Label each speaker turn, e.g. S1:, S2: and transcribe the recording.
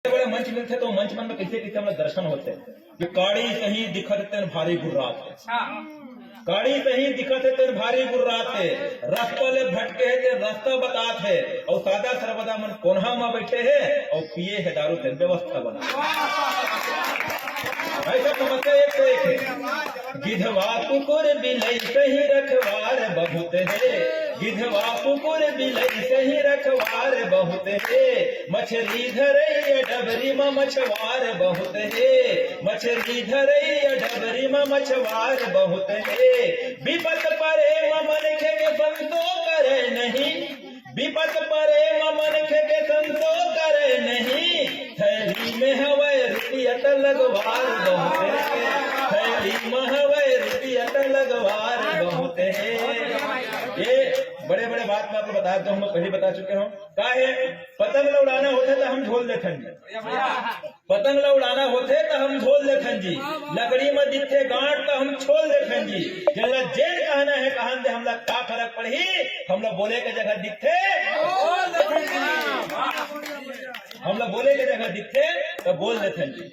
S1: बड़े मंच मिलते तो मंच मन में कैसे कैसे हमें दर्शन होते कि काड़ी कहीं दिखत तेन भारी गुर्रात है, काड़ी कहीं दिखत है तेन भारी गुर्रात है, रास्ता ले भटके है तेन रास्ता बतात है, और सादा सर्वदा मन कोन्हा में बैठे है और पिए है दारू तेन व्यवस्था बना। ऐसा समस्या एक तो एक है। गिधवा कुकुर बिलई सही रखवार बहुत है, गिधवा कुकुर बिलई सही रखवार बहुत है, मछली धरई डबरी में मछवार बहुत है, मछली धरई डबरी में मछवार बहुत है, विपत परे ममन के संतो करे नहीं, विपत परे ममन के संतो करे नहीं, थैली में हवे रुपया त लगवार बहुत है, थैली में हवे रुपया त लगवार बहुत है। ये बड़े बड़े बात मैं आपको बता दूं, हम पहले बता चुके हूँ। का है पतंग उड़ाना होते तो हम झोल देखन जी, पतंग उड़ाना होते तो हम झोल देखन जी, लकड़ी में दिखे गांठ तो हम छोल देखन जी, जरा जेल कहना है कहन दे हमला का फर्क पड़ी, हमला बोले के जगह दिखे, हमला बोले के जगह दिखे तो बोल देखन जी।